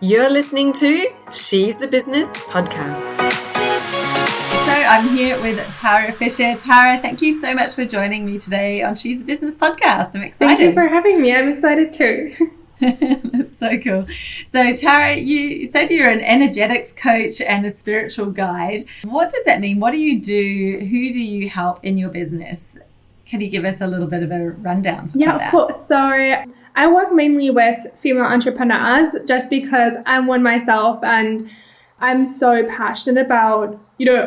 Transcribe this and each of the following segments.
You're listening to She's the Business Podcast. So I'm here with Tara Fischer. Tara, thank you so much for joining me today on She's the Business Podcast. I'm excited. Thank you for having me. I'm excited too. That's so cool. So Tara, you said you're an energetics coach and a spiritual guide. What does that mean? What do you do? Who do you help in your business? Can you give us a little bit of a rundown of that? Yeah, of course. So I work mainly with female entrepreneurs just because I'm one myself and I'm so passionate about,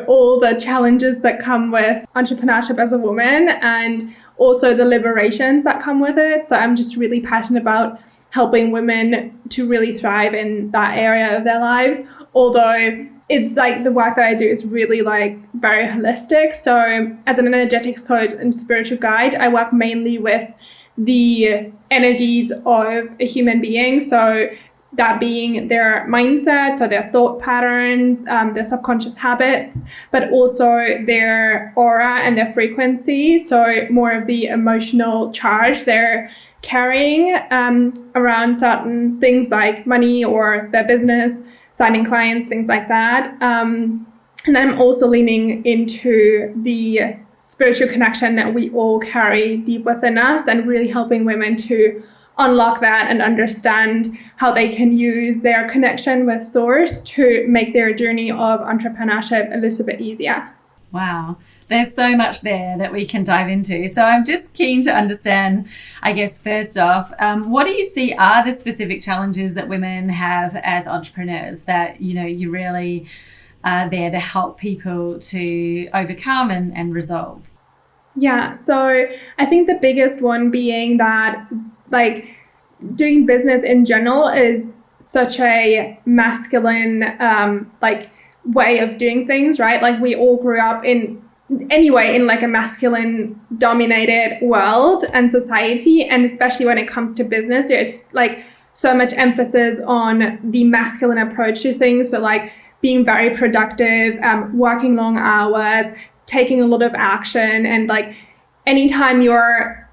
all the challenges that come with entrepreneurship as a woman and also the liberations that come with it. So I'm just really passionate about helping women to really thrive in that area of their lives. Although the work that I do is really very holistic. So as an energetics coach and spiritual guide, I work mainly with the energies of a human being. So that being their mindset, so their thought patterns, their subconscious habits, but also their aura and their frequency. So more of the emotional charge they're carrying around certain things like money or their business, signing clients, things like that. And I'm also leaning into the spiritual connection that we all carry deep within us and really helping women to unlock that and understand how they can use their connection with source to make their journey of entrepreneurship a little bit easier. Wow, there's so much there that we can dive into. So I'm just keen to understand, I guess, first off, what do you see are the specific challenges that women have as entrepreneurs that, you really are there to help people to overcome and resolve? Yeah, so I think the biggest one being that doing business in general is such a masculine way of doing things, right? We all grew up in a masculine dominated world and society, and especially when it comes to business, there's so much emphasis on the masculine approach to things. So being very productive, working long hours, taking a lot of action, and anytime you're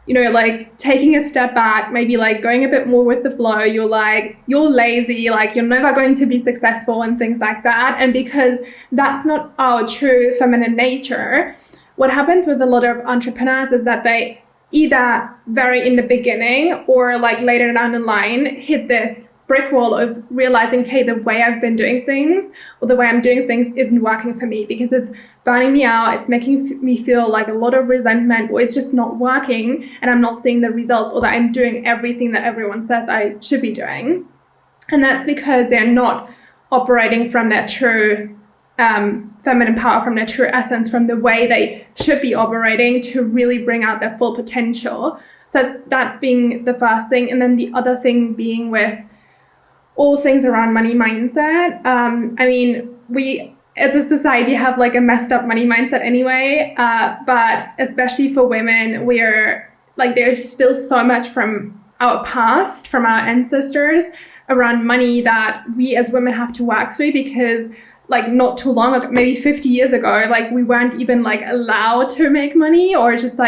taking a step back, maybe going a bit more with the flow, you're lazy, you're never going to be successful and things like that. And because that's not our true feminine nature, what happens with a lot of entrepreneurs is that they either very in the beginning or later down the line hit this brick wall of realizing, okay, the way I've been doing things or the way I'm doing things isn't working for me because it's burning me out, it's making me feel a lot of resentment, or it's just not working and I'm not seeing the results, or that I'm doing everything that everyone says I should be doing. And that's because they're not operating from their true feminine power, from their true essence, from the way they should be operating to really bring out their full potential. So that's being the first thing. And then the other thing being with all things around money mindset. We as a society have a messed up money mindset anyway, but especially for women, we're there's still so much from our past, from our ancestors around money that we as women have to work through because not too long ago, maybe 50 years ago, we weren't even allowed to make money, or just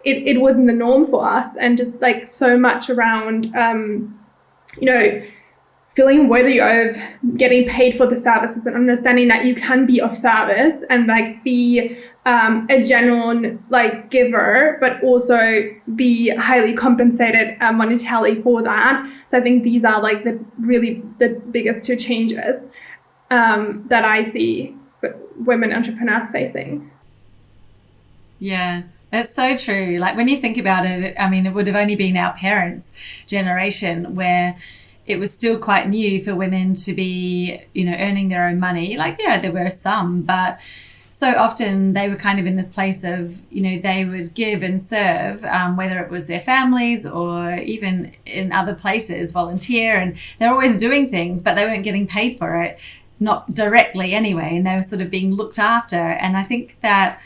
it wasn't the norm for us. And just so much around feeling worthy of getting paid for the services and understanding that you can be of service and be a genuine giver, but also be highly compensated monetarily for that. So I think these are the biggest two changes that I see women entrepreneurs facing. Yeah. That's so true. When you think about it, it would have only been our parents' generation where it was still quite new for women to be, earning their own money. There were some, but so often they were kind of in this place of, they would give and serve, whether it was their families or even in other places, volunteer, and they're always doing things, but they weren't getting paid for it, not directly anyway, and they were sort of being looked after. And I think that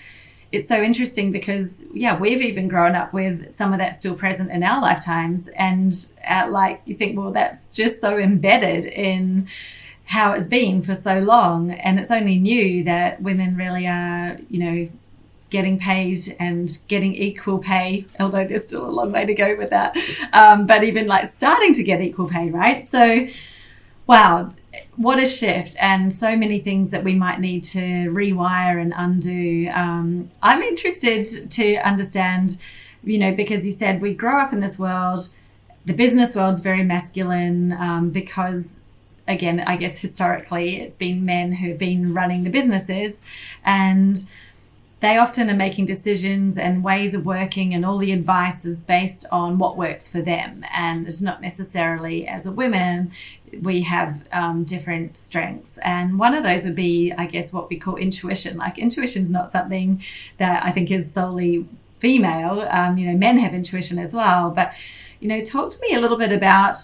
it's so interesting because, we've even grown up with some of that still present in our lifetimes. And you think, well, that's just so embedded in how it's been for so long. And it's only new that women really are, getting paid and getting equal pay, although there's still a long way to go with that. But even starting to get equal pay, right? So Wow, what a shift, and so many things that we might need to rewire and undo. I'm interested to understand, because you said we grow up in this world, the business world's very masculine, because, again, I guess historically it's been men who've been running the businesses, and they often are making decisions and ways of working, and all the advice is based on what works for them. And it's not necessarily, as a women, we have different strengths. And one of those would be, I guess, what we call intuition. Like, intuition is not something that I think is solely female. Men have intuition as well. But, talk to me a little bit about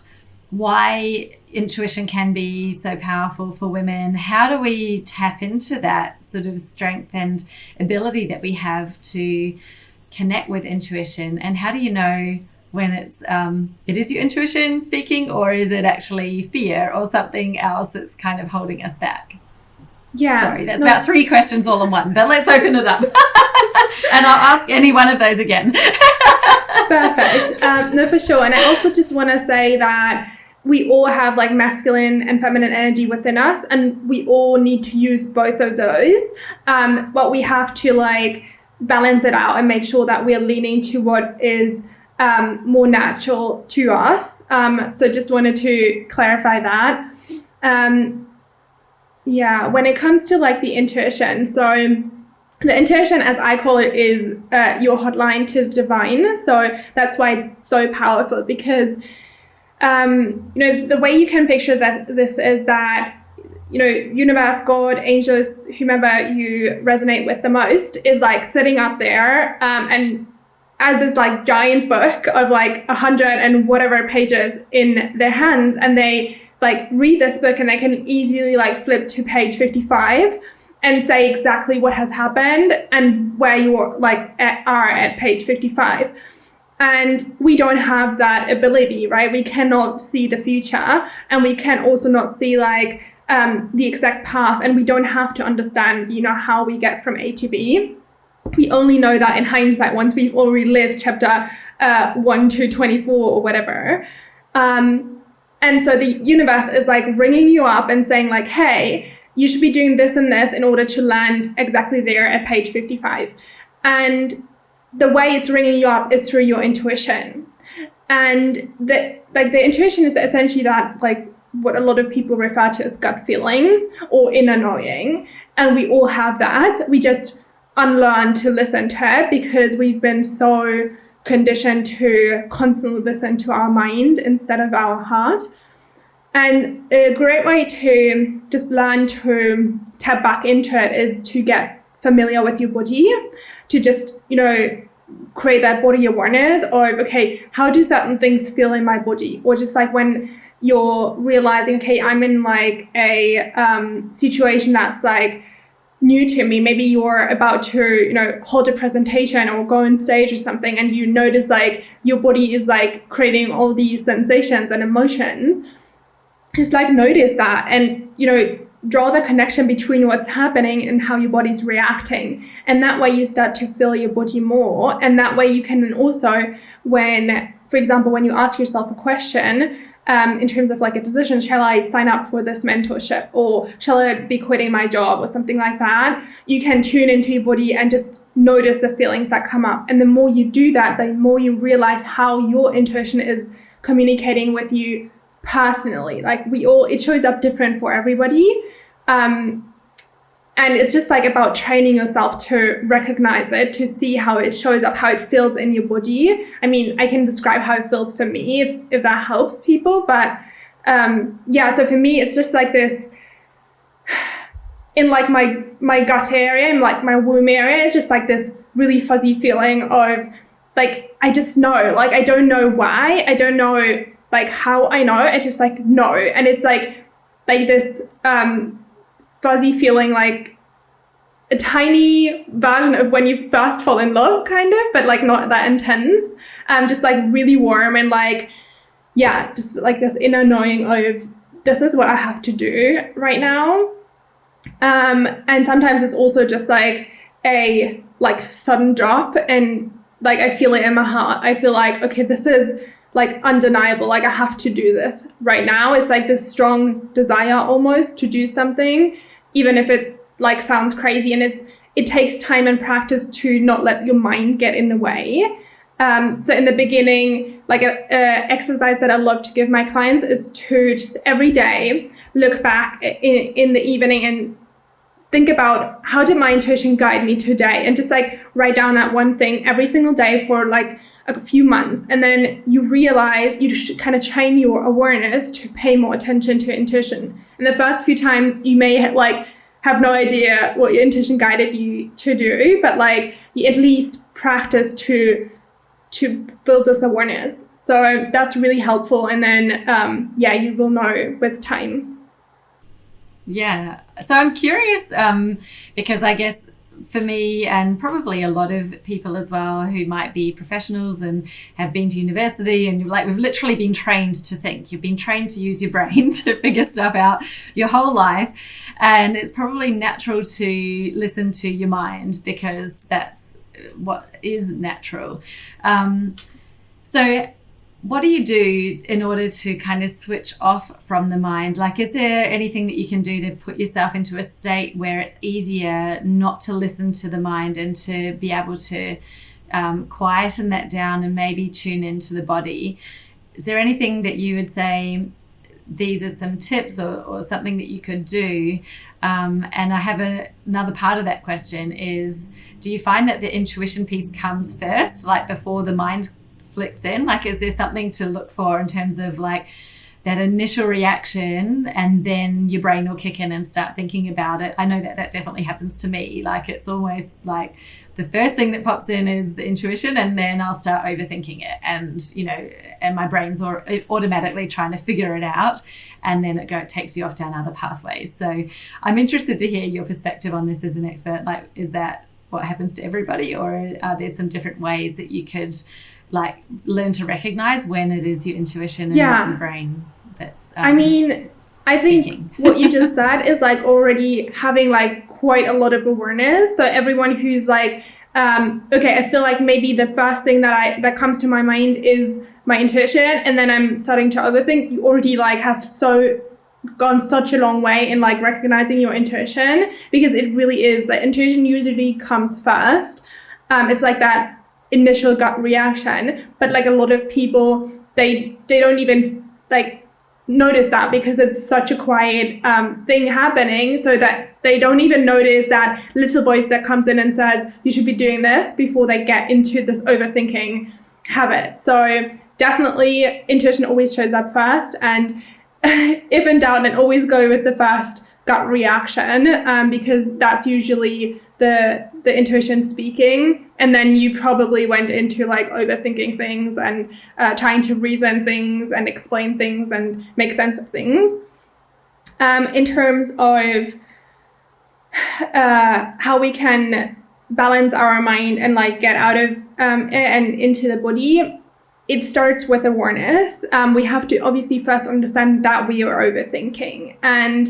why intuition can be so powerful for women. How do we tap into that sort of strength and ability that we have to connect with intuition? And how do you know when it is your intuition speaking, or is it actually fear or something else that's kind of holding us back? Yeah. Sorry, that's about 3 questions all in one, but let's open it up. And I'll ask any one of those again. Perfect. No, for sure. And I also just want to say that we all have like masculine and feminine energy within us, and we all need to use both of those. But we have to like balance it out and make sure that we're leaning to what is more natural to us. So just wanted to clarify that. When it comes to like the intuition, so the intuition, as I call it, is your hotline to the divine. So that's why it's so powerful, because the way you can picture that this is that, universe, God, angels, whomever you resonate with the most, is like sitting up there and as this like giant book of like 100 and whatever pages in their hands, and they like read this book and they can easily like flip to page 55 and say exactly what has happened and where you're like are at page 55. And we don't have that ability, right? We cannot see the future, and we can also not see like the exact path, and we don't have to understand, how we get from A to B. We only know that in hindsight once we've already lived chapter 1 to 24 or whatever. And so the universe is like ringing you up and saying like, hey, you should be doing this and this in order to land exactly there at page 55. And the way it's ringing you up is through your intuition. And the intuition is essentially that, like, what a lot of people refer to as gut feeling or inner knowing. And we all have that. We just unlearn to listen to it because we've been so conditioned to constantly listen to our mind instead of our heart. And a great way to just learn to tap back into it is to get familiar with your body, to just, create that body awareness of, okay, how do certain things feel in my body? Or just like when you're realizing, okay, I'm in like a situation that's like new to me. Maybe you're about to, hold a presentation or go on stage or something, and you notice like your body is like creating all these sensations and emotions. Just like notice that and, draw the connection between what's happening and how your body's reacting. And that way you start to feel your body more. And that way you can also, when, for example, when you ask yourself a question, in terms of like a decision, shall I sign up for this mentorship, or shall I be quitting my job or something like that? You can tune into your body and just notice the feelings that come up. And the more you do that, the more you realize how your intuition is communicating with you personally. Like it shows up different for everybody. And it's just like about training yourself to recognize it, to see how it shows up, how it feels in your body. I mean, I can describe how it feels for me if that helps people. But so for me, it's just like this in like my gut area and like my womb area. It's just like this really fuzzy feeling of like, I just know, like, I don't know why. I don't know like how I know. It's just like, no. And it's like this fuzzy feeling, like a tiny version of when you first fall in love, kind of, but like not that intense. Just like really warm and like, just like this inner knowing of this is what I have to do right now. And sometimes it's also just like a like sudden drop, and like I feel it in my heart. I feel like, okay, this is like undeniable. Like I have to do this right now. It's like this strong desire almost to do something, even if it like sounds crazy, and it takes time and practice to not let your mind get in the way. So in the beginning, like an exercise that I love to give my clients is to just every day look back in the evening and think about, how did my intuition guide me today? And just like write down that one thing every single day for like a few months. And then you realize you should kind of train your awareness to pay more attention to intuition. And the first few times you may have no idea what your intuition guided you to do, but like you at least practice to build this awareness. So that's really helpful. And then, you will know with time. Yeah. So I'm curious, because I guess for me, and probably a lot of people as well who might be professionals and have been to university, and like we've literally been trained to think. You've been trained to use your brain to figure stuff out your whole life. And it's probably natural to listen to your mind because that's what is natural. So what do you do in order to kind of switch off from the mind? Like, is there anything that you can do to put yourself into a state where it's easier not to listen to the mind and to be able to quieten that down and maybe tune into the body? Is there anything that you would say, these are some tips or something that you could do? And I have another part of that question is, do you find that the intuition piece comes first, like before the mind flicks in? Like, is there something to look for in terms of like that initial reaction, and then your brain will kick in and start thinking about it? I know that definitely happens to me. Like, it's almost like the first thing that pops in is the intuition, and then I'll start overthinking it, and my brain's automatically trying to figure it out, and then it takes you off down other pathways. So I'm interested to hear your perspective on this as an expert. Like, is that what happens to everybody, or are there some different ways that you could like learn to recognize when it is your intuition and not your brain that's I think what you just said is like already having like quite a lot of awareness. So everyone who's like I feel like maybe the first thing that comes to my mind is my intuition, and then I'm starting to overthink. You already like have gone such a long way in like recognizing your intuition, because it really is, the intuition usually comes first. It's like that initial gut reaction, but like a lot of people, they don't even like notice that, because it's such a quiet thing happening, so that they don't even notice that little voice that comes in and says you should be doing this, before they get into this overthinking habit. So definitely intuition always shows up first, and if in doubt, then always go with the first gut reaction, because that's usually the intuition speaking. And then you probably went into like overthinking things and trying to reason things and explain things and make sense of things. In terms of how we can balance our mind and like get out of and into the body, it starts with awareness. We have to obviously first understand that we are overthinking, and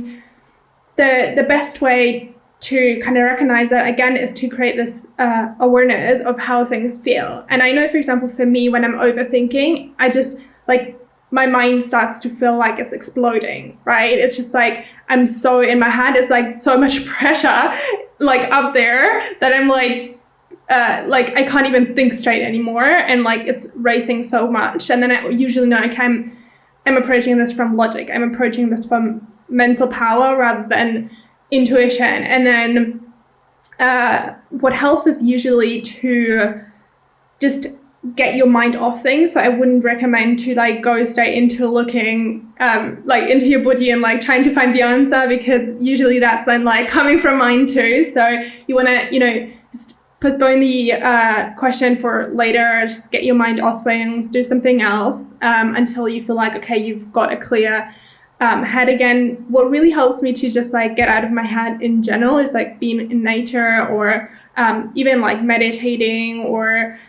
the best way to kind of recognize that again is to create this awareness of how things feel. And I know, for example, for me, when I'm overthinking, I just like my mind starts to feel like it's exploding, right? It's just like I'm so in my head, it's like so much pressure like up there that I'm like I can't even think straight anymore, and like it's racing so much. And then I usually know, okay, I'm approaching this from logic, I'm approaching this from mental power rather than intuition. And then what helps is usually to just get your mind off things. So I wouldn't recommend to like go straight into looking like into your body and like trying to find the answer, because usually that's then like coming from mind too. So you want to just postpone the question for later, just get your mind off things, do something else until you feel like, okay, you've got a clear head again. What really helps me to just like get out of my head in general is like being in nature, or even like meditating, or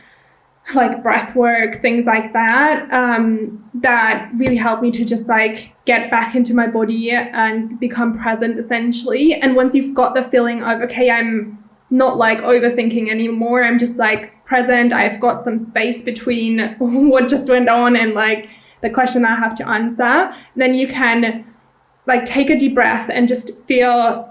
like breath work, things like that, that really help me to just like get back into my body and become present essentially. And once you've got the feeling of, okay, I'm not like overthinking anymore, I'm just like present. I've got some space between what just went on and like the question that I have to answer. Then you can like take a deep breath and just feel,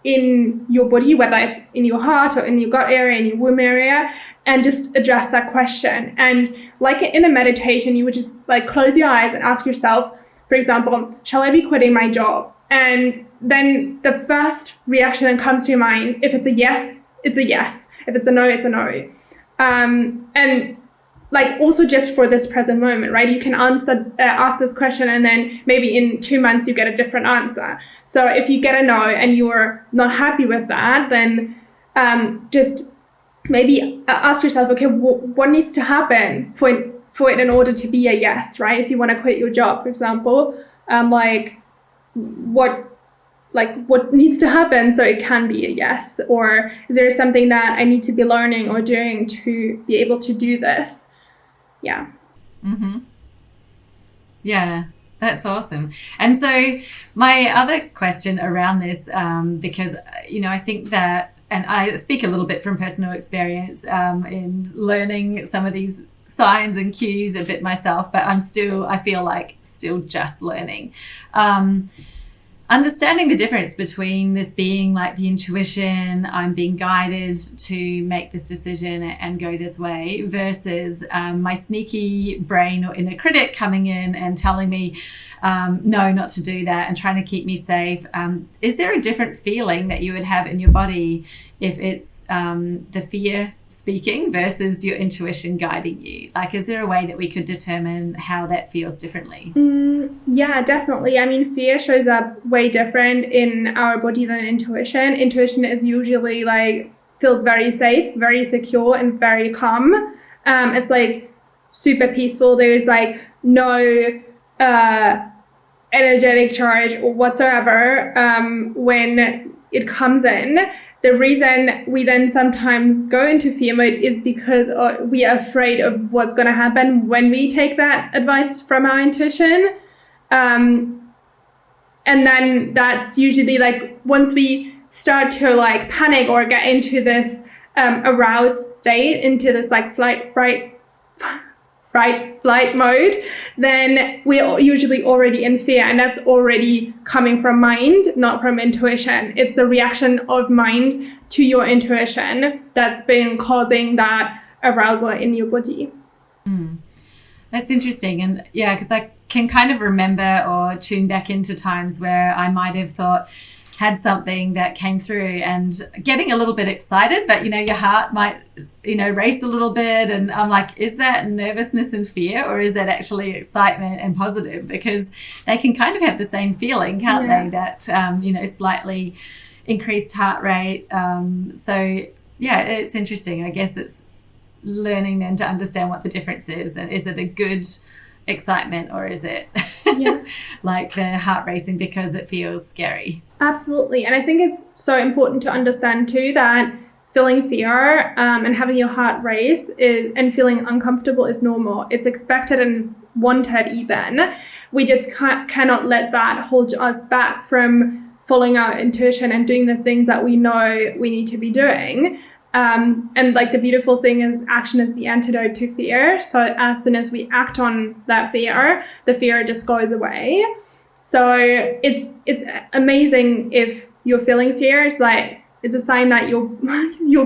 in your body, whether it's in your heart or in your gut area, in your womb area, and just address that question. And like in a meditation, you would just like close your eyes and ask yourself, for example, shall I be quitting my job? And then the first reaction that comes to your mind, if it's a yes, it's a yes. If it's a no, it's a no. And like also just for this present moment, right? You can ask this question, and then maybe in 2 months you get a different answer. So if you get a no and you're not happy with that, then just maybe ask yourself, okay, what needs to happen for it in order to be a yes, right? If you want to quit your job, for example, what needs to happen so it can be a yes? Or is there something that I need to be learning or doing to be able to do this? Yeah. Mm-hmm. Yeah, that's awesome. And so my other question around this, because, I think that, and I speak a little bit from personal experience in learning some of these signs and cues a bit myself, but I feel like still just learning. Understanding the difference between this being like the intuition, I'm being guided to make this decision and go this way, versus my sneaky brain or inner critic coming in and telling me, no, not to do that, and trying to keep me safe. Is there a different feeling that you would have in your body if it's the fear speaking versus your intuition guiding you? Like, is there a way that we could determine how that feels differently? Yeah, definitely. I mean, fear shows up way different in our body than intuition. Intuition is usually like feels very safe, very secure, and very calm. It's like super peaceful. There's like no energetic charge or whatsoever when it comes in. The reason we then sometimes go into fear mode is because we are afraid of what's going to happen when we take that advice from our intuition. And then that's usually like once we start to like panic or get into this aroused state, into this like flight mode, then we're usually already in fear, and that's already coming from mind, not from intuition. It's the reaction of mind to your intuition that's been causing that arousal in your body. That's interesting. And yeah, because I can kind of remember or tune back into times where I might have had something that came through and getting a little bit excited, but your heart might race a little bit, and I'm like, is that nervousness and fear, or is that actually excitement and positive? Because they can kind of have the same feeling, can't they? That slightly increased heart rate. So yeah, it's interesting. I guess it's learning then to understand what the difference is, and is it a good excitement, or is it like the heart racing because it feels scary? Absolutely. And I think it's so important to understand too that feeling fear and having your heart race and feeling uncomfortable is normal. It's expected and is wanted even. We just cannot let that hold us back from following our intuition and doing the things that we know we need to be doing. And like the beautiful thing is action is the antidote to fear. So as soon as we act on that fear, the fear just goes away. So it's amazing if you're feeling fear. It's like it's a sign that your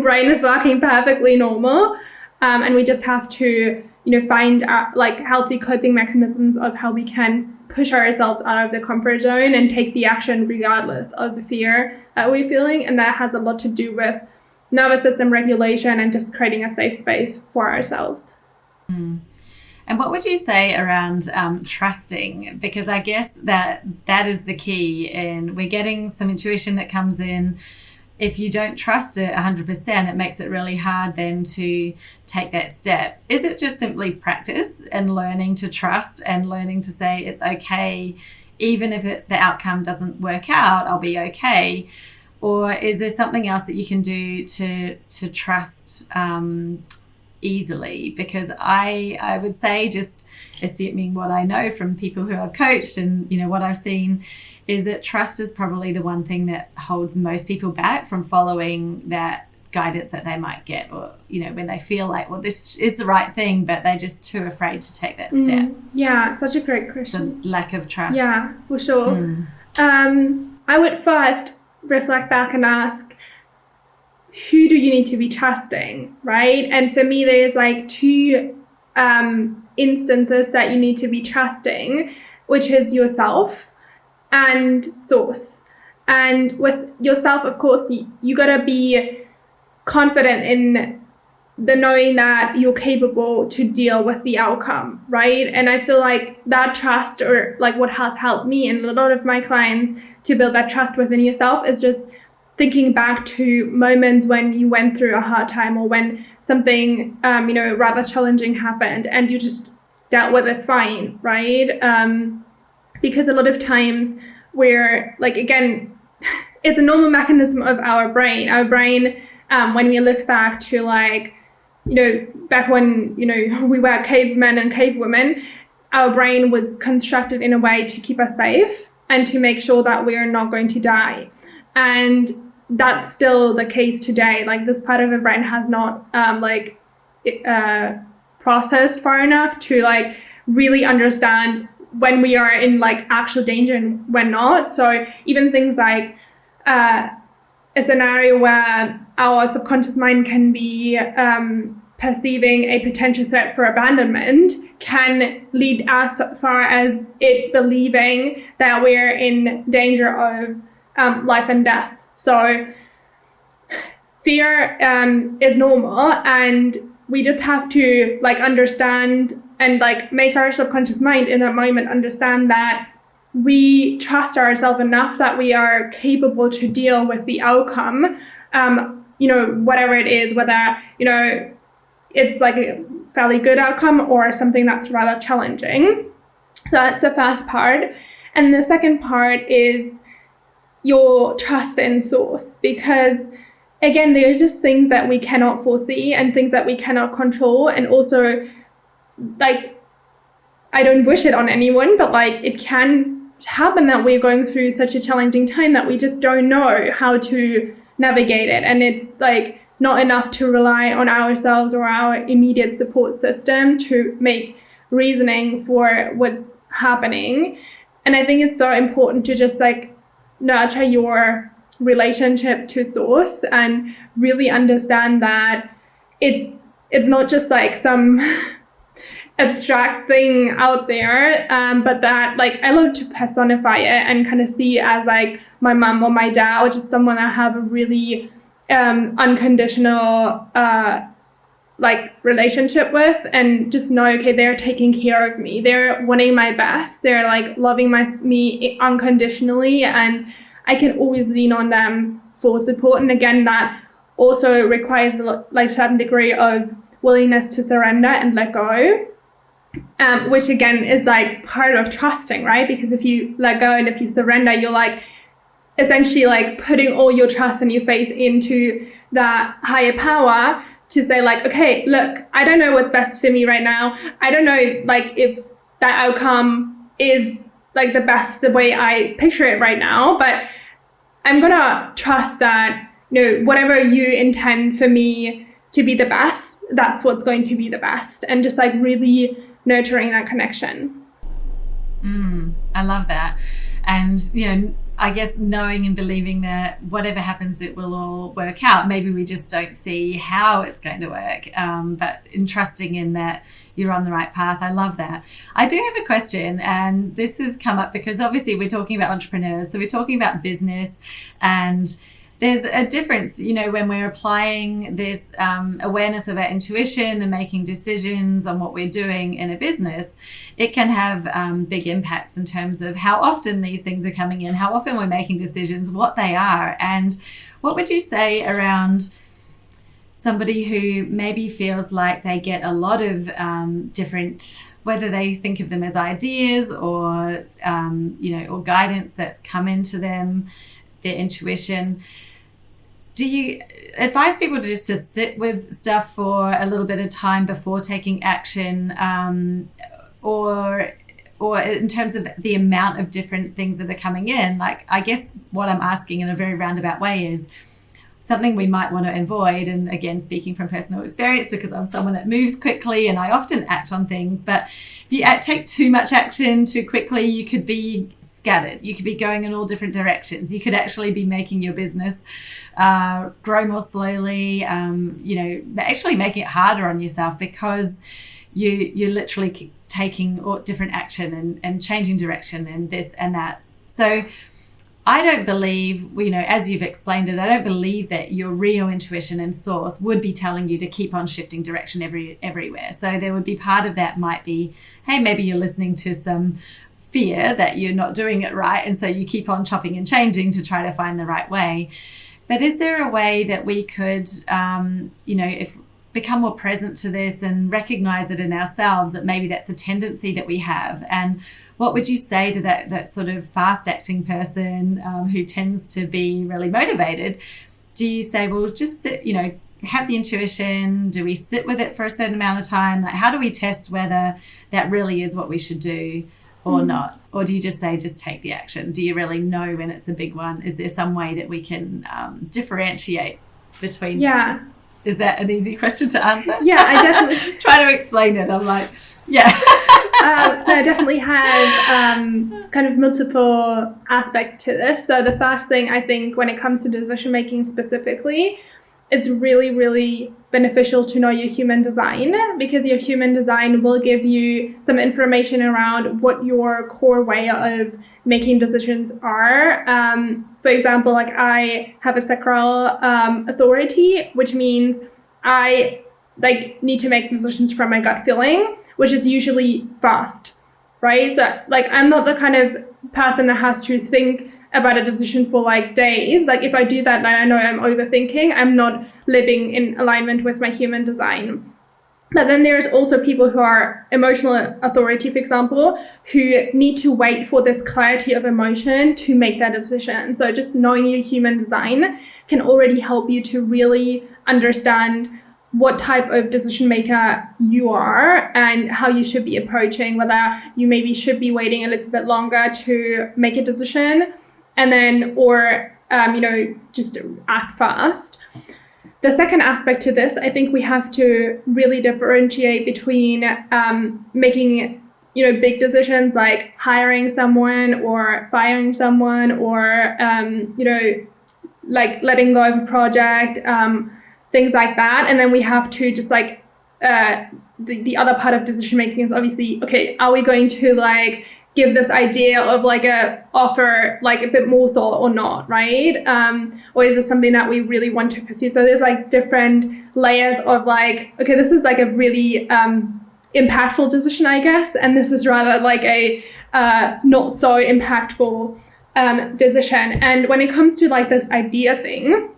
brain is working perfectly normal, and we just have to find like healthy coping mechanisms of how we can push ourselves out of the comfort zone and take the action regardless of the fear that we're feeling. And that has a lot to do with nervous system regulation and just creating a safe space for ourselves. And what would you say around trusting? Because I guess that is the key, and we're getting some intuition that comes in. If you don't trust it 100%, it makes it really hard then to take that step. Is it just simply practice and learning to trust and learning to say it's okay, even if the outcome doesn't work out, I'll be okay? Or is there something else that you can do to trust easily? Because I would say, just assuming what I know from people who I've coached and what I've seen, is that trust is probably the one thing that holds most people back from following that guidance that they might get, or when they feel like, well, this is the right thing, but they're just too afraid to take that step? Yeah, such a great question. So lack of trust. Yeah, for sure. I would first reflect back and ask, who do you need to be trusting, right? And for me, there's like two instances that you need to be trusting, which is yourself and source. And with yourself, of course, you gotta be confident in the knowing that you're capable to deal with the outcome, right? And I feel like that trust, or like what has helped me and a lot of my clients to build that trust within yourself, is just thinking back to moments when you went through a hard time, or when something, rather challenging happened and you just dealt with it fine, right? Because a lot of times we're like, again, it's a normal mechanism of our brain. Our brain, when we look back to back when, we were cavemen and cavewomen, our brain was constructed in a way to keep us safe and to make sure that we are not going to die. And that's still the case today. Like, this part of the brain has not processed far enough to really understand when we are in actual danger and when not. So even things like a scenario where our subconscious mind can be perceiving a potential threat for abandonment can lead as far as it believing that we're in danger of life and death. So fear is normal, and we just have to understand and make our subconscious mind in that moment understand that we trust ourselves enough that we are capable to deal with the outcome, whatever it is, whether it's a fairly good outcome or something that's rather challenging. So that's the first part. And the second part is your trust in source, because again, there's just things that we cannot foresee and things that we cannot control. And also, I don't wish it on anyone, but it can happen that we're going through such a challenging time that we just don't know how to navigate it. And it's not enough to rely on ourselves or our immediate support system to make reasoning for what's happening. And I think it's so important to just nurture your relationship to source and really understand that it's not just some abstract thing out there, but that I love to personify it and kind of see it as my mom or my dad, or just someone I have a really unconditional relationship with, and just know, okay, they're taking care of me, they're wanting my best, they're loving me unconditionally, and I can always lean on them for support. And again, that also requires a certain degree of willingness to surrender and let go, which again is part of trusting, right? Because if you let go and if you surrender, you're essentially putting all your trust and your faith into that higher power to say okay, look, I don't know what's best for me right now. I don't know if that outcome is the best, the way I picture it right now, but I'm gonna trust that whatever you intend for me to be the best, that's what's going to be the best. And just really nurturing that connection. I love that. And I guess knowing and believing that whatever happens, it will all work out. Maybe we just don't see how it's going to work, but trusting in that you're on the right path. I love that. I do have a question, and this has come up because obviously we're talking about entrepreneurs, so we're talking about business, and there's a difference, when we're applying this awareness of our intuition and making decisions on what we're doing in a business. It can have big impacts in terms of how often these things are coming in, how often we're making decisions, what they are. And what would you say around somebody who maybe feels like they get a lot of different, whether they think of them as ideas or, or guidance that's come into them, their intuition. Do you advise people to sit with stuff for a little bit of time before taking action, or in terms of the amount of different things that are coming in? I guess what I'm asking in a very roundabout way is, something we might want to avoid. And again, speaking from personal experience, because I'm someone that moves quickly and I often act on things, but if you take too much action too quickly, you could be scattered. You could be going in all different directions. You could actually be making your business grow more slowly, actually making it harder on yourself, because you're literally taking different action and changing direction and this and that. So I don't believe, as you've explained it, I don't believe that your real intuition and source would be telling you to keep on shifting direction everywhere. So there would be part of that might be, hey, maybe you're listening to some fear that you're not doing it right, and so you keep on chopping and changing to try to find the right way. But is there a way that we could, if become more present to this and recognize it in ourselves, that maybe that's a tendency that we have? And what would you say to that sort of fast acting person who tends to be really motivated? Do you say, well, just sit, have the intuition? Do we sit with it for a certain amount of time? Like, how do we test whether that really is what we should do or not? Or do you just say, just take the action? Do you really know when it's a big one? Is there some way that we can differentiate between? Yeah. Is that an easy question to answer? Yeah, I definitely try to explain it. I'm like, yeah. I definitely have kind of multiple aspects to this. So the first thing, I think, when it comes to decision making specifically, it's really, really beneficial to know your human design, because your human design will give you some information around what your core way of making decisions are. For example, like I have a sacral authority, which means I need to make decisions from my gut feeling, which is usually fast, right? So I'm not the kind of person that has to think about a decision for days. If I do that, then I know I'm overthinking. I'm not living in alignment with my human design. But then there's also people who are emotional authority, for example, who need to wait for this clarity of emotion to make that decision. So just knowing your human design can already help you to really understand what type of decision maker you are and how you should be approaching, whether you maybe should be waiting a little bit longer to make a decision, and then, or, just act fast. The second aspect to this, I think we have to really differentiate between making, big decisions like hiring someone or firing someone, or, letting go of a project, things like that. And then we have to just the other part of decision making is obviously, okay, are we going to give this idea of a offer a bit more thought or not, right? Or is this something that we really want to pursue? So there's different layers of okay, this is a really impactful decision, I guess, and this is rather a not so impactful decision. And when it comes to this idea thing,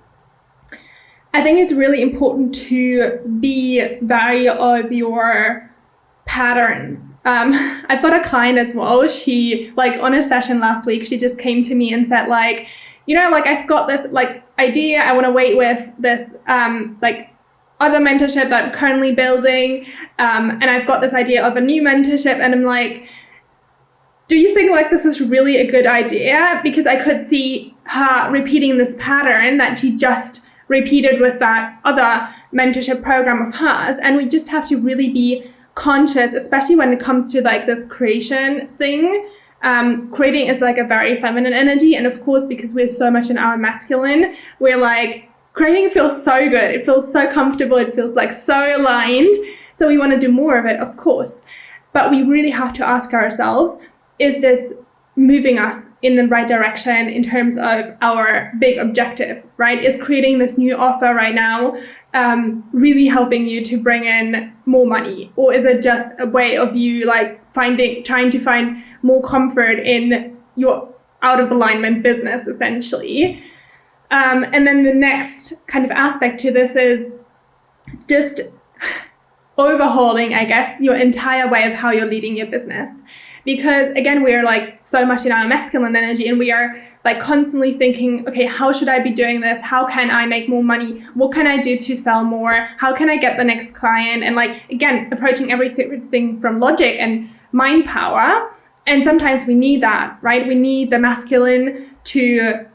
I think it's really important to be wary of your patterns. I've got a client as well. She on a session last week, she just came to me and said I've got this idea. I want to wait with this other mentorship that I'm currently building, and I've got this idea of a new mentorship, and I'm like, do you think this is really a good idea? Because I could see her repeating this pattern that she just repeated with that other mentorship program of hers, and we just have to really be conscious, especially when it comes to this creation thing. Creating is a very feminine energy, and of course, because we're so much in our masculine, we're creating feels so good, it feels so comfortable, it feels so aligned, so we want to do more of it, of course. But we really have to ask ourselves, is this moving us in the right direction in terms of our big objective, right? Is creating this new offer right now really helping you to bring in more money? Or is it just a way of you trying to find more comfort in your out of alignment business, essentially? And then the next kind of aspect to this is just overhauling, I guess, your entire way of how you're leading your business. Because again, we are so much in our masculine energy, and we are constantly thinking, okay, how should I be doing this? How can I make more money? What can I do to sell more? How can I get the next client? And again, approaching everything from logic and mind power. And sometimes we need that, right? We need the masculine to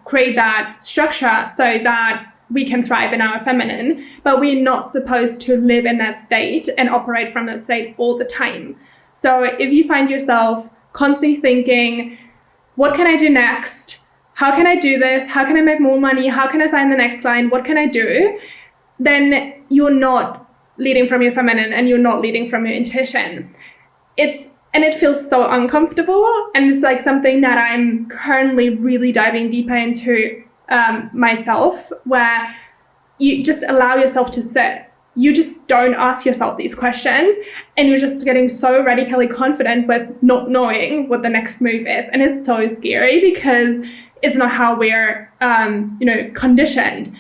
create that structure so that we can thrive in our feminine, but we're not supposed to live in that state and operate from that state all the time. So if you find yourself constantly thinking, what can I do next? How can I do this? How can I make more money? How can I sign the next client? What can I do? Then you're not leading from your feminine and you're not leading from your intuition. It feels so uncomfortable. And it's like something that I'm currently really diving deeper into myself, where you just allow yourself to sit. You just don't ask yourself these questions, and you're just getting so radically confident with not knowing what the next move is. And it's so scary because it's not how we're, conditioned.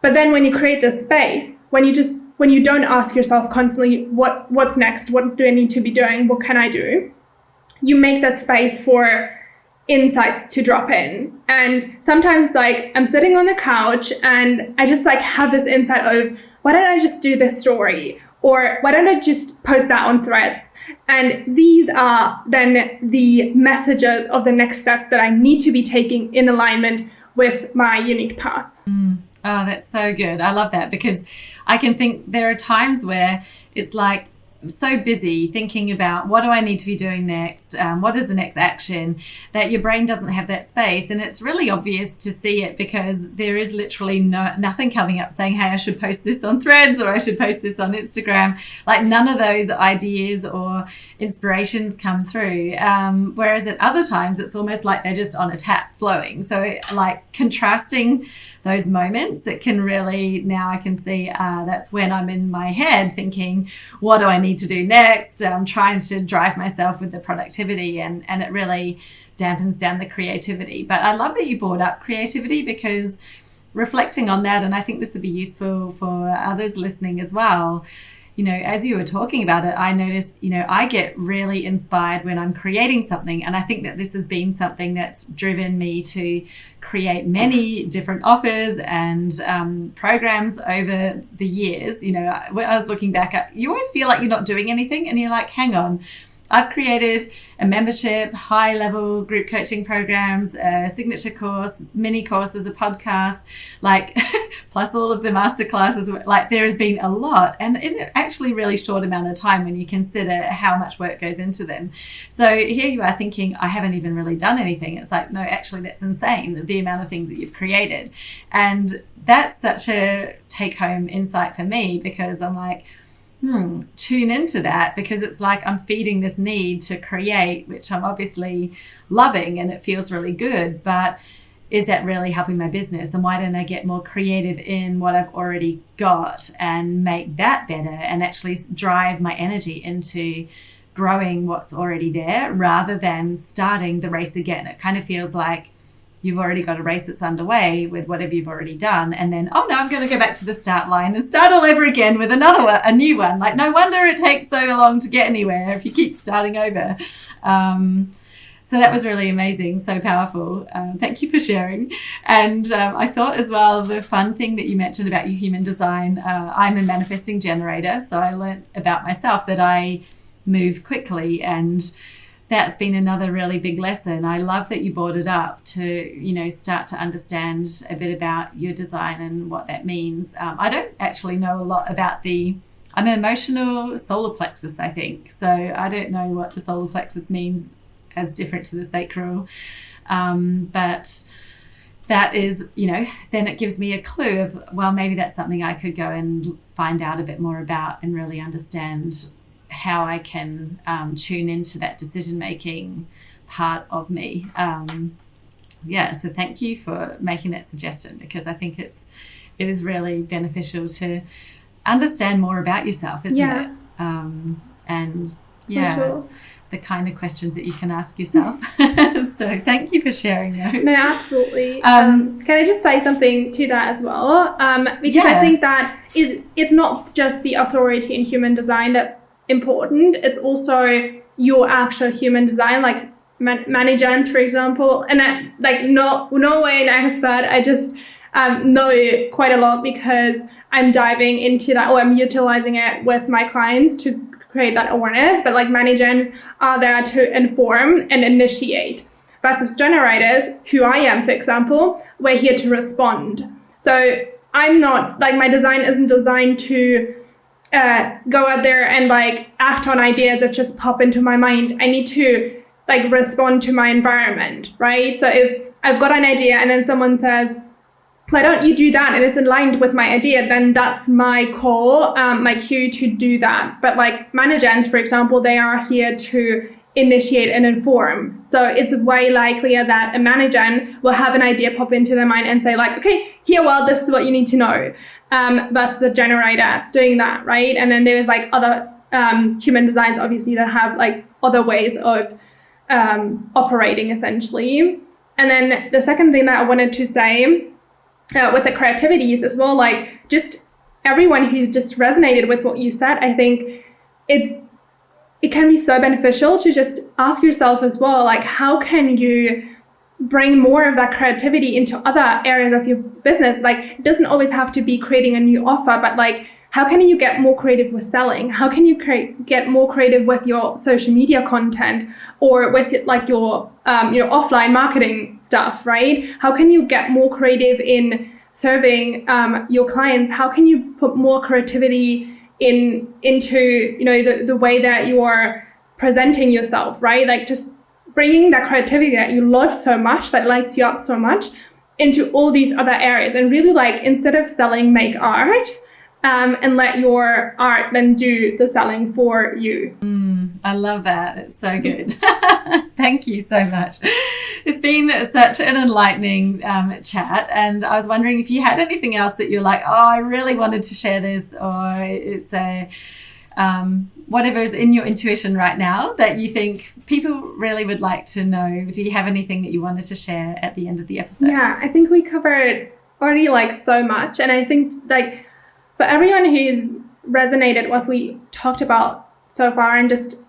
But then when you create this space, when you don't ask yourself constantly, what's next? What do I need to be doing? What can I do? You make that space for insights to drop in. And sometimes like I'm sitting on the couch and I just like have this insight of, why don't I just do this story? Or why don't I just post that on Threads? And these are then the messages of the next steps that I need to be taking in alignment with my unique path. Oh, that's so good. I love that, because I can think there are times where it's like so busy thinking about what do I need to be doing next? What is the next action? That your brain doesn't have that space. And it's really obvious to see it because there is literally nothing coming up saying, hey, I should post this on Threads or I should post this on Instagram. Like none of those ideas or inspirations come through. Whereas at other times, it's almost like they're just on a tap flowing. So like contrasting those moments, it can really, now I can see that's when I'm in my head thinking, what do I need to do next? I'm trying to drive myself with the productivity, and it really dampens down the creativity. But I love that you brought up creativity, because reflecting on that, and I think this would be useful for others listening as well, you know, as you were talking about it, I noticed, you know, I get really inspired when I'm creating something. And I think that this has been something that's driven me to create many different offers and programs over the years. You know, when I was looking back at, you always feel like you're not doing anything and you're like, hang on, I've created a membership, high-level group coaching programs, a signature course, mini courses, a podcast, like plus all of the masterclasses. Like there has been a lot, and in actually really short amount of time when you consider how much work goes into them. So here you are thinking, I haven't even really done anything. It's like, no, actually that's insane, the amount of things that you've created. And that's such a take-home insight for me, because I'm like, tune into that, because it's like I'm feeding this need to create, which I'm obviously loving and it feels really good, but is that really helping my business? And why don't I get more creative in what I've already got and make that better and actually drive my energy into growing what's already there rather than starting the race again? It kind of feels like you've already got a race that's underway with whatever you've already done. And then, oh no, I'm going to go back to the start line and start all over again with another one, a new one. Like, no wonder it takes so long to get anywhere if you keep starting over. So that was really amazing, so powerful. Thank you for sharing. And I thought as well, the fun thing that you mentioned about your human design, I'm a manifesting generator. So I learned about myself that I move quickly, and that's been another really big lesson. I love that you brought it up to, you know, start to understand a bit about your design and what that means. I don't actually know a lot about I'm an emotional solar plexus, I think. So I don't know what the solar plexus means as different to the sacral. But that is, you know, then it gives me a clue of, well, maybe that's something I could go and find out a bit more about and really understand how I can tune into that decision-making part of me. So thank you for making that suggestion, because I think it is really beneficial to understand more about yourself, isn't it? And sure. The kind of questions that you can ask yourself. So thank you for sharing those. No, absolutely. Can I just say something to that as well? Because I think that it's not just the authority in human design that's important. It's also your actual human design, like managers, for example. And I, like no way an expert. I just know quite a lot because I'm diving into that, or I'm utilizing it with my clients to create that awareness. But like managers are there to inform and initiate. versus generators, who I am, for example, we're here to respond. So I'm not, like, my design isn't designed to go out there and like act on ideas that just pop into my mind. I need to like respond to my environment, right? So if I've got an idea and then someone says, why don't you do that? And it's aligned with my idea, then that's my call, my cue to do that. But like managers, for example, they are here to initiate and inform. So it's way likelier that a manager will have an idea pop into their mind and say like, okay, here, well, this is what you need to know, versus a generator doing that, right? And then there's like other human designs, obviously, that have like other ways of operating essentially. And then the second thing that I wanted to say with the creativities as well, like just everyone who's just resonated with what you said, I think it can be so beneficial to just ask yourself as well, like, how can you bring more of that creativity into other areas of your business? Like, it doesn't always have to be creating a new offer, but like, how can you get more creative with selling? How can you get more creative with your social media content or with like your offline marketing stuff, right? How can you get more creative in serving your clients? How can you put more creativity into the way that you are presenting yourself, right? Like just bringing that creativity that you love so much, that lights you up so much, into all these other areas, and really like, instead of selling, make art. And let your art then do the selling for you. I love that. It's so good. Thank you so much. It's been such an enlightening chat. And I was wondering if you had anything else that you're like, oh, I really wanted to share this, or it's a whatever is in your intuition right now that you think people really would like to know. Do you have anything that you wanted to share at the end of the episode? Yeah, I think we covered already like so much. And I think like, for everyone who's resonated what we talked about so far and just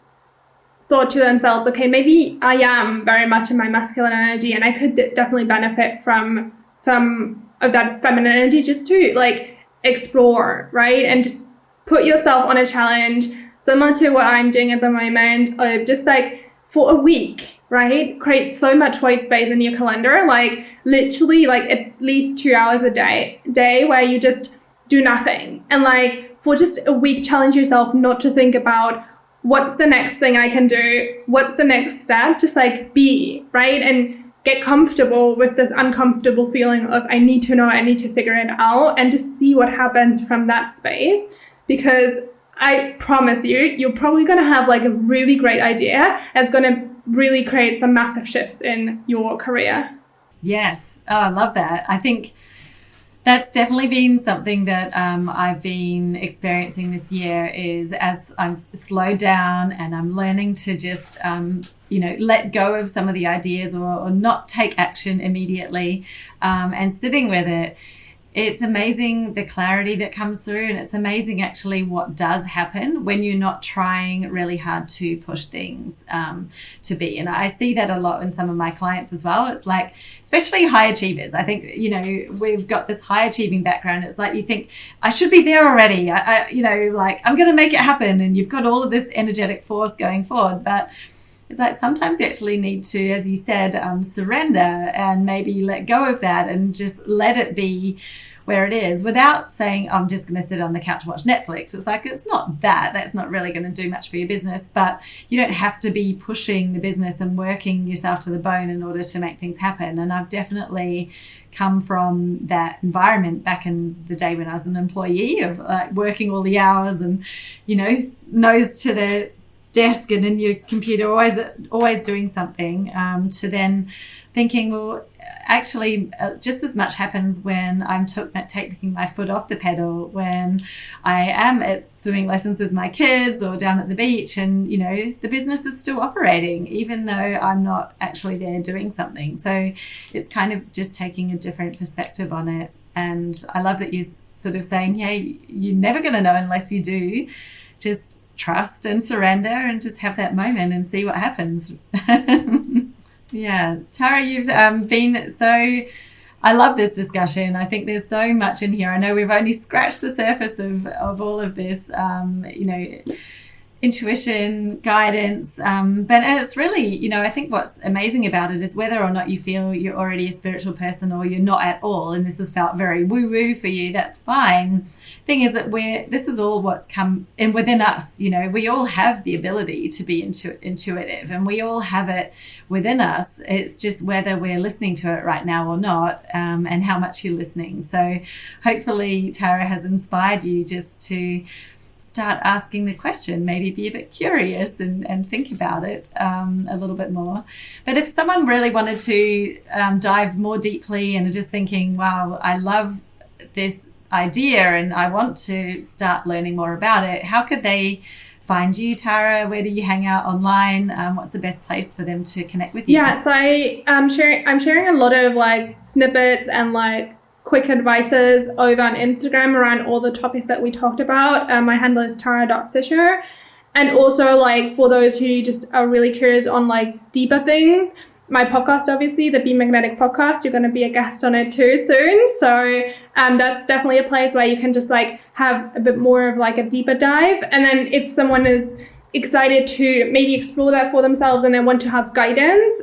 thought to themselves, okay, maybe I am very much in my masculine energy and I could definitely benefit from some of that feminine energy, just to like explore, right? And just put yourself on a challenge similar to what I'm doing at the moment, of just like for a week, right? Create so much white space in your calendar, like literally like at least 2 hours a day where you just do nothing. And like for just a week, challenge yourself not to think about what's the next thing I can do, what's the next step, just like be, right? And get comfortable with this uncomfortable feeling of I need to know, I need to figure it out, and just see what happens from that space. Because I promise you, you're probably going to have like a really great idea that's going to really create some massive shifts in your career. Yes. Oh, I love that. I think that's definitely been something that I've been experiencing this year, is as I've slowed down and I'm learning to just, let go of some of the ideas or not take action immediately, and sitting with it. It's amazing the clarity that comes through, and it's amazing actually what does happen when you're not trying really hard to push things to be. And I see that a lot in some of my clients as well. It's like, especially high achievers. I think, we've got this high achieving background. It's like you think, I should be there already. I'm going to make it happen. And you've got all of this energetic force going forward. But it's like sometimes you actually need to, as you said, surrender and maybe let go of that and just let it be where it is, without saying, I'm just going to sit on the couch and watch Netflix. It's like, it's not that. That's not really going to do much for your business, but you don't have to be pushing the business and working yourself to the bone in order to make things happen. And I've definitely come from that environment back in the day when I was an employee, of like working all the hours and, nose to the desk and in your computer, always doing something, to then thinking, well, actually just as much happens when I'm taking my foot off the pedal, when I am at swimming lessons with my kids or down at the beach, and the business is still operating even though I'm not actually there doing something. So it's kind of just taking a different perspective on it. And I love that you're sort of saying, hey, you're never going to know unless you do. Just trust and surrender and just have that moment and see what happens. Yeah. Tara, you've been so, I love this discussion. I think there's so much in here. I know we've only scratched the surface of all of this. intuition, guidance. And it's really, I think what's amazing about it is whether or not you feel you're already a spiritual person or you're not at all, and this has felt very woo-woo for you, that's fine. Thing is that this is all what's come in within us. We all have the ability to be intuitive, and we all have it within us. It's just whether we're listening to it right now or not, and how much you're listening. So hopefully Tara has inspired you just to start asking the question, maybe be a bit curious and think about it a little bit more. But if someone really wanted to dive more deeply and are just thinking, wow, I love this idea and I want to start learning more about it, how could they find you, Tara? Where do you hang out online? What's the best place for them to connect with you? Yeah, so I'm sharing a lot of like snippets and like quick advices over on Instagram around all the topics that we talked about. My handle is tara.fischer. And also, like, for those who just are really curious on like deeper things, my podcast, obviously, the Be Magnetic podcast, you're going to be a guest on it too soon. So that's definitely a place where you can just like have a bit more of like a deeper dive. And then if someone is excited to maybe explore that for themselves and they want to have guidance,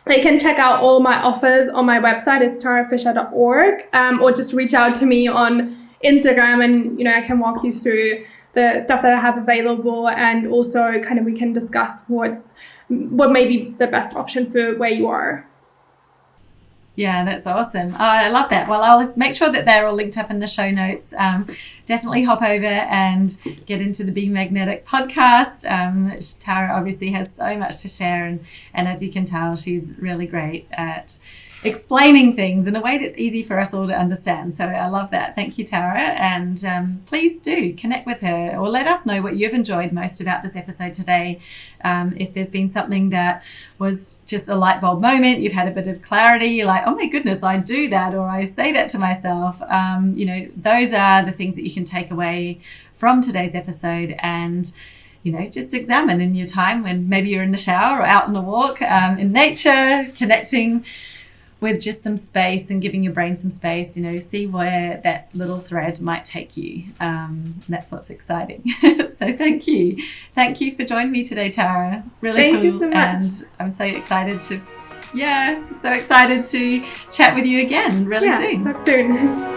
they can check out all my offers on my website. It's tarafischer.org, or just reach out to me on Instagram, and I can walk you through the stuff that I have available, and also kind of we can discuss what may be the best option for where you are. Yeah, that's awesome. Oh, I love that. Well, I'll make sure that they're all linked up in the show notes. Definitely hop over and get into the Be Magnetic podcast. Tara obviously has so much to share, and as you can tell, she's really great at explaining things in a way that's easy for us all to understand. So I love that. Thank you, Tara. And please do connect with her, or let us know what you've enjoyed most about this episode today. If there's been something that was just a light bulb moment, you've had a bit of clarity, you're like, oh my goodness, I do that, or I say that to myself. Those are the things that you can take away from today's episode, and just examine in your time when maybe you're in the shower or out on a walk, in nature, connecting with just some space and giving your brain some space, see where that little thread might take you. And that's what's exciting. So thank you. Thank you for joining me today, Tara. Really Thank cool. you so much. And I'm so excited to chat with you again really soon. Talk soon.